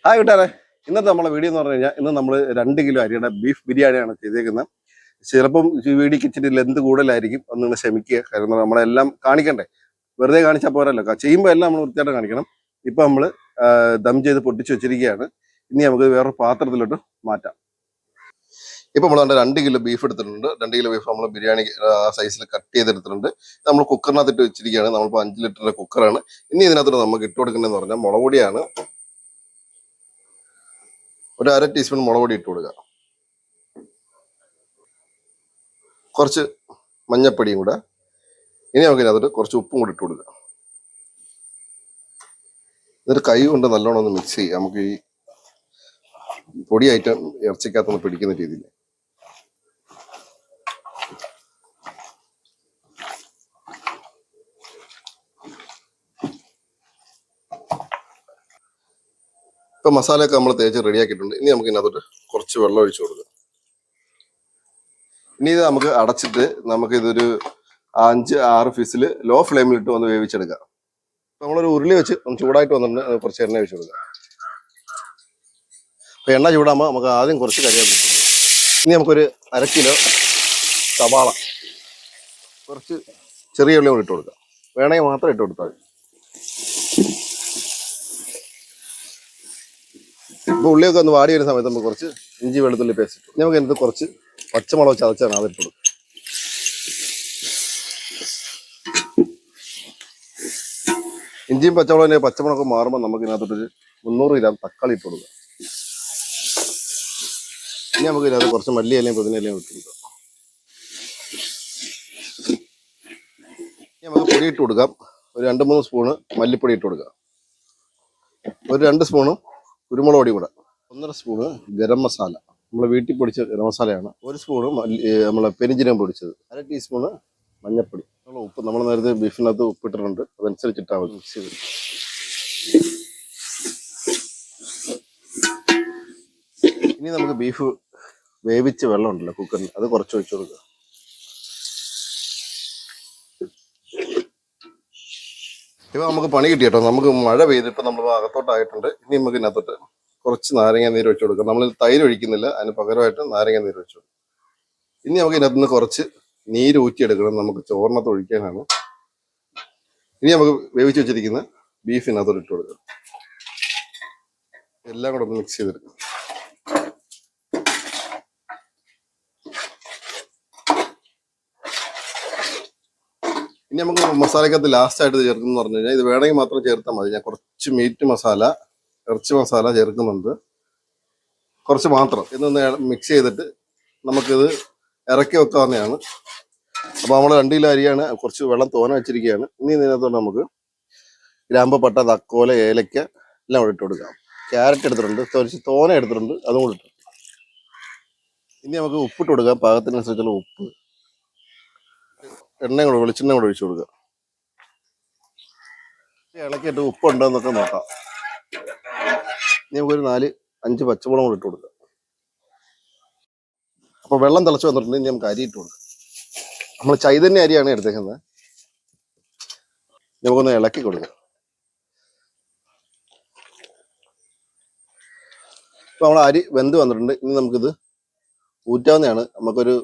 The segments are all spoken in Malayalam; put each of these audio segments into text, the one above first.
ഹായ് കൂട്ടുകാരെ, ഇന്നത്തെ നമ്മളെ വീഡിയോ എന്ന് പറഞ്ഞു കഴിഞ്ഞാൽ ഇന്ന് നമ്മൾ 2 കിലോ അരിയുടെ ബീഫ് ബിരിയാണിയാണ് ചെയ്തേക്കുന്നത്. ചിലപ്പം ഈ വീഡിയോക്ക് ഇച്ചിരി ലെന്ത് കൂടുതലായിരിക്കും, ഒന്ന് ക്ഷമിക്കുക. കാരണം നമ്മളെല്ലാം കാണിക്കണ്ടേ, വെറുതെ കാണിച്ചാൽ പോരല്ലോ, ചെയ്യുമ്പോൾ എല്ലാം നമ്മൾ വൃത്തിയായിട്ട് കാണിക്കണം. ഇപ്പം നമ്മൾ ദം ചെയ്ത് പൊട്ടിച്ച് വെച്ചിരിക്കുകയാണ്. ഇനി നമുക്ക് വേറെ പാത്രത്തിലോട്ട് മാറ്റാം. ഇപ്പം നമ്മൾ 2 കിലോ ബീഫ് എടുത്തിട്ടുണ്ട്. 2 കിലോ ബീഫ് നമ്മൾ ബിരിയാണി സൈസിൽ കട്ട് ചെയ്തെടുത്തിട്ടുണ്ട്. നമ്മൾ കുക്കറിനകത്തിട്ട് വെച്ചിരിക്കുകയാണ്. നമ്മളിപ്പോൾ 5 ലിറ്ററിന്റെ കുക്കറാണ്. ഇനി ഇതിനകത്തോട്ട് നമുക്ക് ഇട്ട് കൊടുക്കേണ്ടതെന്ന് പറഞ്ഞാൽ മുളക് പൊടിയാണ്. ഒരു 1/2 ടീസ്പൂൺ മുളക് പൊടി ഇട്ട് കൊടുക്കുക. കുറച്ച് മഞ്ഞപ്പൊടിയും കൂടെ. ഇനി നമുക്ക് ഇതിനകത്തോട്ട് കുറച്ച് ഉപ്പും കൂടി ഇട്ട് കൊടുക്കുക. എന്നിട്ട് കൈ കൊണ്ട് നല്ലോണം ഒന്ന് മിക്സ് ചെയ്യുക. നമുക്ക് ഈ പൊടിയായിട്ട് ഇറച്ചിക്കകത്തൊന്ന് പിടിക്കുന്ന രീതിയിൽ. ഇപ്പൊ മസാലയൊക്കെ നമ്മൾ തേച്ച് റെഡിയാക്കിയിട്ടുണ്ട്. ഇനി നമുക്ക് ഇതിനകത്തോട്ട് കുറച്ച് വെള്ളം ഒഴിച്ചു കൊടുക്കുക. ഇനി ഇത് നമുക്ക് അടച്ചിട്ട് നമുക്കിതൊരു 5-6 ഫിസിൽ ലോ ഫ്ലെയിമിലിട്ട് ഒന്ന് വേവിച്ചെടുക്കാം. നമ്മളൊരു ഉരുളി വെച്ച് ഒന്ന് ചൂടായിട്ട് വന്നിട്ട് കുറച്ച് എണ്ണ ഒഴിച്ചു കൊടുക്കാം. അപ്പൊ എണ്ണ ചൂടാകുമ്പോൾ നമുക്ക് ആദ്യം കുറച്ച് കരിയാപ്പില. ഇനി നമുക്കൊരു 1/2 കിലോ സവാള, കുറച്ച് ചെറിയ ഉള്ളി കൂടി ഇട്ട് കൊടുക്കാം. വേണമെങ്കിൽ മാത്രം ഇട്ട് കൊടുത്താൽ മതി. ഇപ്പൊ ഉള്ളിയൊക്കെ ഒന്ന് വാടി വരുന്ന സമയത്ത് നമുക്ക് കുറച്ച് ഇഞ്ചി വെളുത്തുള്ളി പേസ്റ്റ് ഇട്ടു. നമുക്ക് അതിനകത്ത് കുറച്ച് പച്ചമുളക് ചതച്ചാണ് അതിട്ട് കൊടുക്കുക. ഇഞ്ചിയും പച്ചമുളകിന്റെ പച്ചമുളക് മാറുമ്പോൾ നമുക്ക് ഇതിനകത്തൊരു 300 ഗ്രാം തക്കാളി ഇട്ട് കൊടുക്കുക. ഇനി നമുക്ക് ഇതിനകത്ത് കുറച്ച് മല്ലിയിലയും പുതിനയിലയും ഇട്ട് കൊടുക്കാം. ഇനി നമുക്ക് പൊടി ഇട്ട് കൊടുക്കാം. ഒരു 2-3 സ്പൂണ് മല്ലിപ്പൊടി ഇട്ട് കൊടുക്കുക. ഒരു 2 സ്പൂണ് കുരുമുളക് പൊടി കൂടെ. 1.5 സ്പൂണ് ഗരം മസാല, നമ്മൾ വീട്ടിൽ പൊടിച്ച ഗരം മസാലയാണ്. 1 സ്പൂണ് നമ്മളെ പെരിഞ്ജീരകം പൊടിച്ചത്. 1/2 ടീസ്പൂണ് മഞ്ഞൾപ്പൊടി. ഉപ്പ് നമ്മൾ നേരത്തെ ബീഫിനകത്ത് ഉപ്പിട്ടിട്ടുണ്ട്, അതനുസരിച്ചിട്ടാണ് മിക്സ് ചെയ്ത്. ഇനി നമുക്ക് ബീഫ് വേവിച്ച വെള്ളം ഉണ്ടല്ലോ കുക്കറിൽ, അത് കുറച്ച് ഒഴിച്ചു കൊടുക്കുക. ഇപ്പൊ നമുക്ക് പണി കിട്ടി കേട്ടോ. നമുക്ക് മഴ പെയ്തിട്ട് നമ്മൾ അകത്തോട്ടായിട്ടുണ്ട്. ഇനി നമുക്ക് ഇതിനകത്തോട്ട് കുറച്ച് നാരങ്ങ നീര് ഒഴിച്ചു കൊടുക്കാം. നമ്മൾ തൈര് ഒഴിക്കുന്നില്ല, അതിന് പകരമായിട്ട് നാരങ്ങ നീര് ഒഴിച്ചു കൊടുക്കും. ഇനി നമുക്ക് ഇതിനകത്ത് നിന്ന് കുറച്ച് നീര് ഊറ്റിയെടുക്കണം. നമുക്ക് ചോറിനകത്ത് ഒഴിക്കാനാണ്. ഇനി നമുക്ക് വേവിച്ച് വെച്ചിരിക്കുന്ന ബീഫിനകത്തോട്ട് ഇട്ട് കൊടുക്കാം. എല്ലാം കൂടെ ഒന്ന് മിക്സ് ചെയ്തെടുക്കാം. ഇനി നമുക്ക് മസാലക്കകത്ത് ലാസ്റ്റ് ആയിട്ട് ചേർക്കുന്ന പറഞ്ഞു കഴിഞ്ഞാൽ, ഇത് വേണമെങ്കിൽ മാത്രം ചേർത്താൽ മതി. ഞാൻ കുറച്ച് മീറ്റ് മസാല, ഇറച്ചി മസാല ചേർക്കുന്നുണ്ട്, കുറച്ച് മാത്രം. ഇതൊന്ന് മിക്സ് ചെയ്തിട്ട് നമുക്കിത് ഇറക്കി വെക്കാവുന്നതാണ്. അപ്പോൾ നമ്മൾ 2 കിലോ അരിയാണ്, കുറച്ച് വെള്ളം തോന വെച്ചിരിക്കുകയാണ്. ഇനി ഇതിനകത്തോട്ട് നമുക്ക് ഗ്രാമ്പ്, പട്ട, തക്കോല, ഏലക്ക എല്ലാം കൂടെ ഇട്ട് കൊടുക്കാം. ക്യാരറ്റ് എടുത്തിട്ടുണ്ട്, കുറച്ച് തോന എടുത്തിട്ടുണ്ട്, അതും കൂടി ഇട്ടു. ഇനി നമുക്ക് ഉപ്പിട്ട് കൊടുക്കാം, പാകത്തിനനുസരിച്ചുള്ള ഉപ്പ്. എണ്ണ കൂടെ, വെളിച്ചെണ്ണ കൂടെ ഒഴിച്ചു കൊടുക്കുക. ഇളക്കിയിട്ട് ഉപ്പുണ്ടോ എന്നൊക്കെ നോക്കാം. ഇനി നമുക്കൊരു 4-5 പച്ചമുളക് കൂടെ ഇട്ട് കൊടുക്കുക. അപ്പൊ വെള്ളം തിളച്ച് വന്നിട്ടുണ്ട്. ഇനി നമുക്ക് അരി ഇട്ട് കൊടുക്കാം. നമ്മൾ ചൈതന്യ അരിയാണ് എടുത്തേക്കുന്നത്. നമുക്കൊന്ന് ഇളക്കി കൊടുക്കാം. ഇപ്പൊ നമ്മൾ അരി വെന്ത് വന്നിട്ടുണ്ട്. ഇനി നമുക്കിത് ഊറ്റാവുന്നതാണ്. നമുക്കൊരു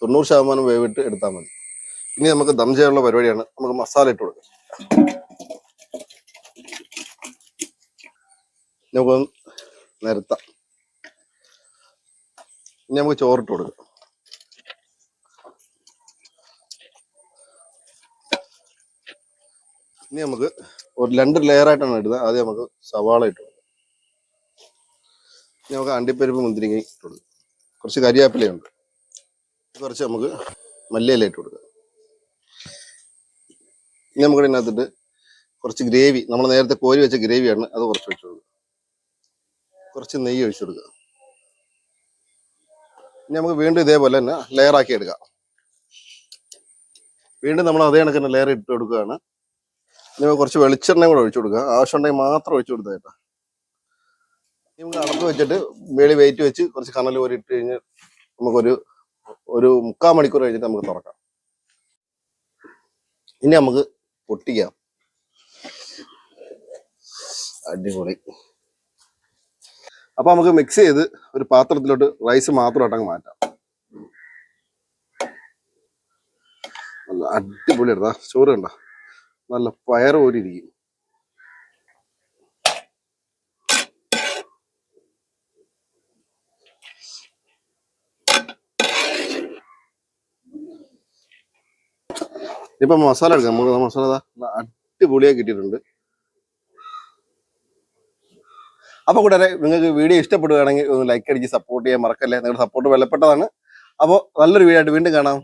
90% വേവിട്ട് എടുത്താൽ മതി. ഇനി നമുക്ക് ദം ചെയ്യാനുള്ള പരിപാടിയാണ്. നമുക്ക് മസാല ഇട്ട് കൊടുക്കാം. നമുക്കൊന്ന് നിരത്താം. ഇനി നമുക്ക് ചോറിട്ട് കൊടുക്കാം. ഇനി നമുക്ക് ഒരു 2 ലെയറായിട്ടാണ് ഇടുന്നത്. ആദ്യം നമുക്ക് സവാള ഇട്ട് കൊടുക്കാം. ഇനി നമുക്ക് അണ്ടിപ്പരിപ്പ്, മുന്തിരിങ്ങ ഇട്ട് കൊടുക്കാം. കുറച്ച് കരിയാപ്പിലയുണ്ട്, കുറച്ച് നമുക്ക് മല്ലിയില ഇട്ട് കൊടുക്കാം. ഇനി നമുക്ക് ഇതിനകത്തിട്ട് കുറച്ച് ഗ്രേവി, നമ്മൾ നേരത്തെ കോരി വെച്ച ഗ്രേവിയാണ്, അത് കുറച്ച് ഒഴിച്ചു കൊടുക്കുക. കുറച്ച് നെയ്യ് ഒഴിച്ചു കൊടുക്കുക. ഇനി നമുക്ക് വീണ്ടും ഇതേപോലെ തന്നെ ലെയറാക്കി എടുക്കാം. വീണ്ടും നമ്മൾ അതേ കണക്ക് തന്നെ ലെയർ ഇട്ട് കൊടുക്കുകയാണ്. ഇനി കുറച്ച് വെളിച്ചെണ്ണ കൂടെ ഒഴിച്ചു കൊടുക്കുക. ആവശ്യമുണ്ടെങ്കിൽ മാത്രം ഒഴിച്ചു കൊടുത്താൽ കേട്ടോ. നമുക്ക് അടപ്പ് വെച്ചിട്ട് വെളി വെയിറ്റ് വെച്ച് കുറച്ച് കനൽ കോരി ഇട്ട് കഴിഞ്ഞ് നമുക്കൊരു 3/4 മണിക്കൂർ കഴിഞ്ഞിട്ട് നമുക്ക് തുറക്കാം. ഇനി നമുക്ക് പൊട്ടിക്കാം. അടിപൊളി. അപ്പൊ നമുക്ക് മിക്സ് ചെയ്ത് ഒരു പാത്രത്തിലോട്ട് റൈസ് മാത്രമായിട്ട് അങ്ങ് മാറ്റാം. നല്ല അടിപൊളി എടുത്താ ചോറ് കണ്ട നല്ല പയർ പോലെ ഇരിക്കും. ഇപ്പൊ മസാല എടുക്കാം. നമുക്ക് മസാല അടിപൊളിയായി കിട്ടിയിട്ടുണ്ട്. അപ്പൊ കൂടാതെ നിങ്ങൾക്ക് വീഡിയോ ഇഷ്ടപ്പെടുകയാണെങ്കിൽ ഒന്ന് ലൈക്ക് അടിച്ച് സപ്പോർട്ട് ചെയ്യാൻ മറക്കല്ലേ. നിങ്ങളുടെ സപ്പോർട്ട് വിലപ്പെട്ടതാണ്. അപ്പോൾ നല്ലൊരു വീഡിയോ ആയിട്ട് വീണ്ടും കാണാം.